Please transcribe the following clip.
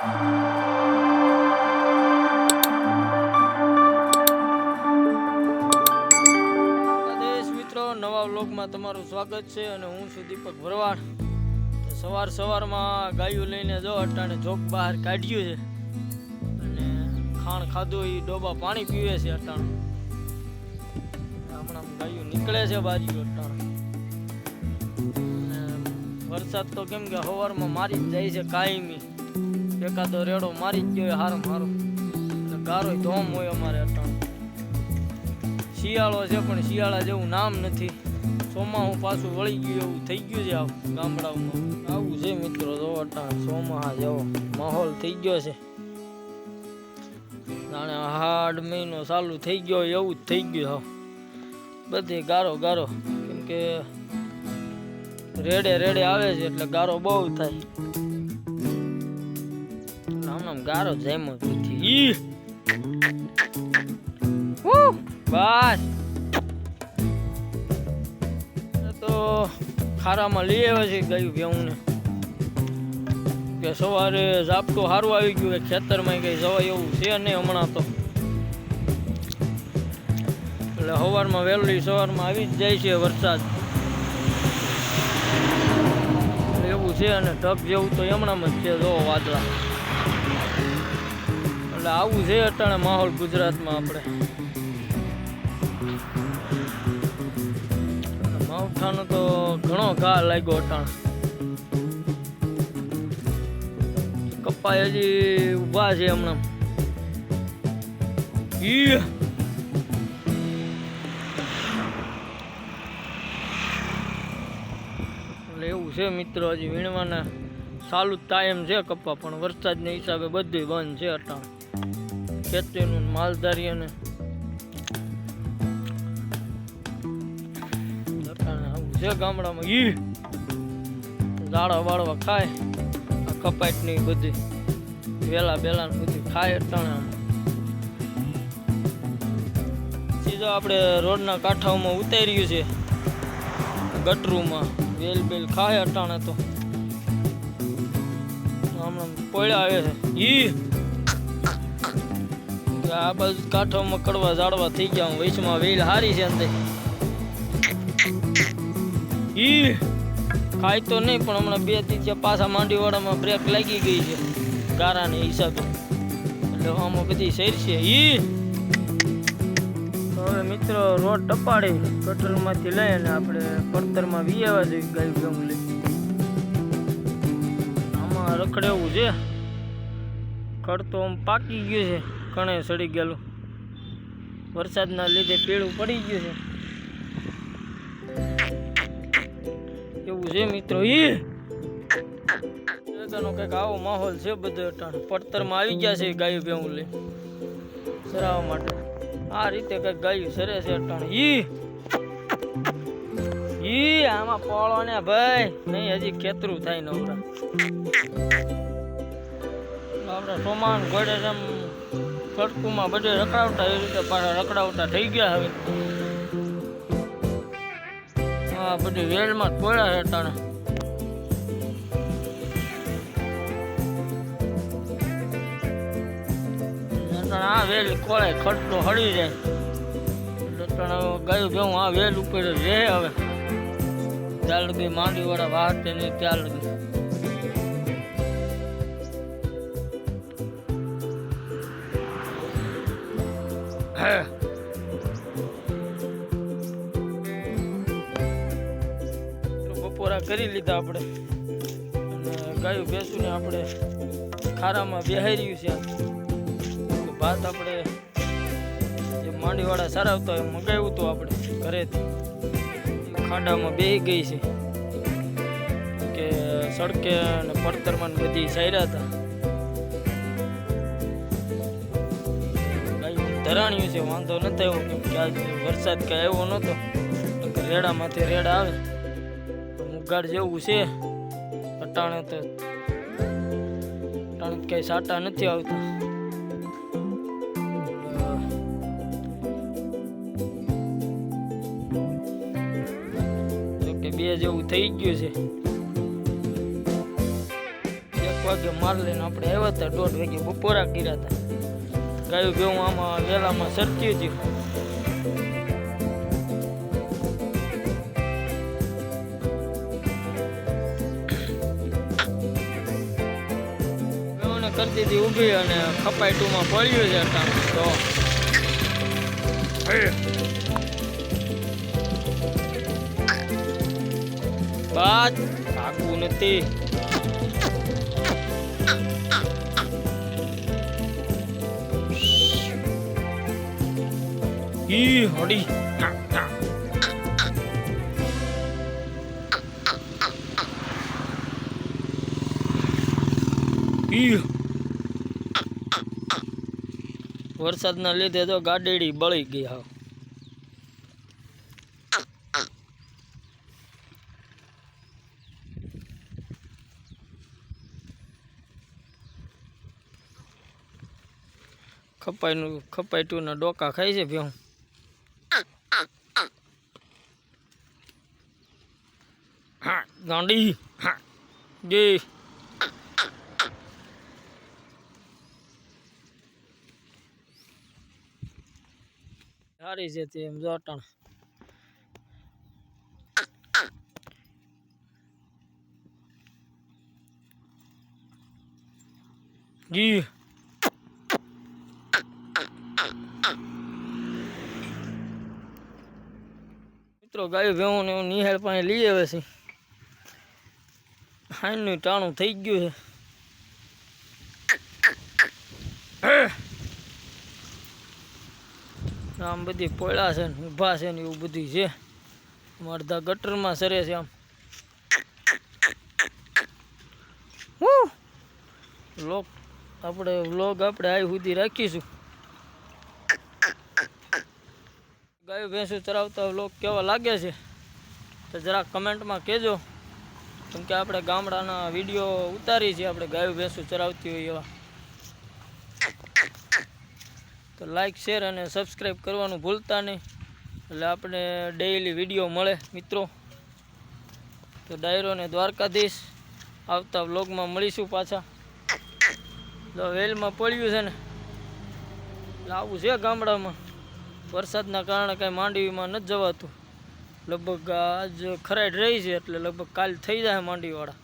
નવા વ્લોગમાં તમારું સ્વાગત છે અને હું છું દીપક ભરવાડ. સવારમાં ગાયું લઈને જો અટાણે જોક બહાર કાઢ્યું છે અને ખાણ ખાધું એ ડોબા પાણી પીવે છે. અટાણે હમણાં ગાયું નીકળે છે બાજુ અટાણે. વરસાદ તો કેમ કે સવારમાં મારી જ જાય છે કાયમી, એકાદો રેડો મારી જ ગયો હારો મારો. ગારો ધોમ હોય અમારે અટાણે. શિયાળો છે પણ શિયાળા જેવું નામ નથી. ચોમાસું પાછું વળી ગયું એવું થઈ ગયું છે. ગામડાઓમાં આવું છે મિત્રો. જો અટાણે ચોમાસા જેવો માહોલ થઈ ગયો છે. જાણે હાડ મહિનો ચાલુ થઈ ગયો એવું જ થઈ ગયું. બધી ગારો ગારો, કેમ કે રેડે આવે છે એટલે ગારો બહુ થાય. આમ ગારો જેમ જ નથી. બસ તો ખારામાં લઈ આવ્યા છે ગાયું ભેવું ને, કે સવારે ઝાપટું સારું આવી ગયું. ખેતરમાં કઈ જવાય એવું છે નહીં હમણાં તો. એટલે સવારમાં વહેલી સવારમાં આવી જ જાય છે વરસાદ એવું છે. અને ઢગ જેવું તો એમણાં જ છે. જો વાદળા, એટલે આવું છે અટાણે માહોલ ગુજરાતમાં. આપણે માવઠાનો તો ઘણો ઘા લાગ્યો અટાણે. કપાય હજી ઊભા છે હમણાં. એટલે એવું છે મિત્રો. હજી વીણવાના ચાલુ ટાઈમ છે કપા, પણ વરસાદના હિસાબે બધું બંધ છે અટાણે. ખેતીનું માલધારી અને ગામડામાં ઝાડા વાળવા ખાય. આ કપાટ ની બધી વેલા બેલા બધી ખાય અટાણે. સીધો આપણે રોડના કાંઠાઓમાં ઉતાર્યું છે ગટરૂમાં. વેલ બેલ ખાય અટાણે તો હમણાં પોળ્યા આવે છે. આ બાજુ કાંઠાઓમાં કડવા ઝાડવા થઈ ગયા. વૈશમાં વેલ હારી છે અંદર. ખાય તો નહીં, પણ હમણાં 2-3 પાછા માંડીવાળામાં બ્રેક લાગી ગઈ છે ગારાને હિસાબે. એટલે આમાં બધી શેર છે. હવે મિત્રો રોડ ટપાડી ગટરમાંથી લઈ અને આપણે પડતરમાં વિયાવા જોઈએ ગાયું ભેગું લઈ. આમાં રખડેવું છે. ખડ તો આમ પાકી ગયું છે, કણે સડી ગયેલું. વરસાદના લીધે પીળું પડી ગયું છે એવું છે મિત્રો. કઈક આવો માહોલ છે બધો અટાણે. પડતરમાં આવી ગયા છે ગાયું ભેગું લઈ ચરાવવા માટે. આ રીતે કઈક ગાયું સરે છે અટાણે. આમાં પોળો ને ભાઈ નહીં, હજી ખેતરું થાય નવરા. આપણા સોમાન ઘોડે જેમ સડકુમાં બધે રખડાવતા એ રીતે પાછા રખડાવતા થઈ ગયા હવે. હા, બધી વેલમાં જ પોળ્યા છે અટાણે. આ વેલ કોળાય ખડતો હળી જાય. ગાયું ભેવું આ વેલ ઉપર રહે હવે. ત્યાં લગી માંડી વાળા વાહતે નહીં ત્યાં લગી. બપોરા કરી લીધા આપણે અને ગાયું ભેંસું ને આપણે ખારામાં બેહાર્યું છે. ભાત આપણે જે માંડીવાળા સારાવતા હોય મગાવ્યું હતું આપણે ઘરેથી. ખાડામાં બેહી ગઈ છે કે સડકે અને પડતરમાં બધી સાર્યા હતા. ગાયું ધરાણ્યું છે, વાંધો નથી આવ્યો. કેમ કે આજ વરસાદ કાંઈ આવ્યો નહોતો. રેડામાંથી રેડા આવે મુગાડ જેવું છે અટાણે. તો અટાણે કઈ સાટા નથી આવતા. બે જેવું થઈ ગયું છે. એક વાગે માર લઈને આપણે આવ્યા હતા, 1:30 વાગે બપોરા કર્યા હતા. ગાયું ભેવું આમાં વેલામાં સરકી હતી. ભેવને કરી દીધી ઊભી અને ખપાઈ ટુમાં પડ્યું છે અટાણે તો બાદ ભાગવું નથી. ઈ હડી વરસાદના લીધે તો ગાડીડી બળી ગઈ. હા ખપાઈ ટુના ડોકા ખાય છે ભેહું. હા ગાંડી હા જી સારી છે તે એમ જોટાણ. જી મિત્રો ગાયું ભેવું ને નિહાળ પાસે લઈ આવે છે. હાઈનું ટાણું થઈ ગયું છે. આમ બધી પોળા છે ને ઊભા છે ને એવું બધું છે. અડધા ગટરમાં સરે છે. આમ વ્લોગ આપણે આ સુધી રાખીશું. ગાયો ભેંસું ચરાવતા વ્લોગ કેવા લાગે છે તો જરાક કમેન્ટમાં કહેજો. કેમ કે આપણે ગામડાના વિડીયો ઉતારી છે આપણે ગાયો ભેંસું ચરાવતી હોય એવા. તો લાઈક શેર અને સબસ્ક્રાઈબ કરવાનું ભૂલતા નહીં, એટલે આપણે ડેઈલી વિડીયો મળે મિત્રો. તો ડાયરો ને દ્વારકાધીશ આવતા વ્લોગમાં મળીશું પાછા. તો વેલમાં પડ્યું છે ને એટલે આવું છે ગામડામાં. વરસાદના કારણે કાંઈ માંડવીમાં નથી જવાતું. લગભગ આજ ખરાડ રહી છે એટલે લગભગ કાલ થઈ જાય માંડવીવાળા.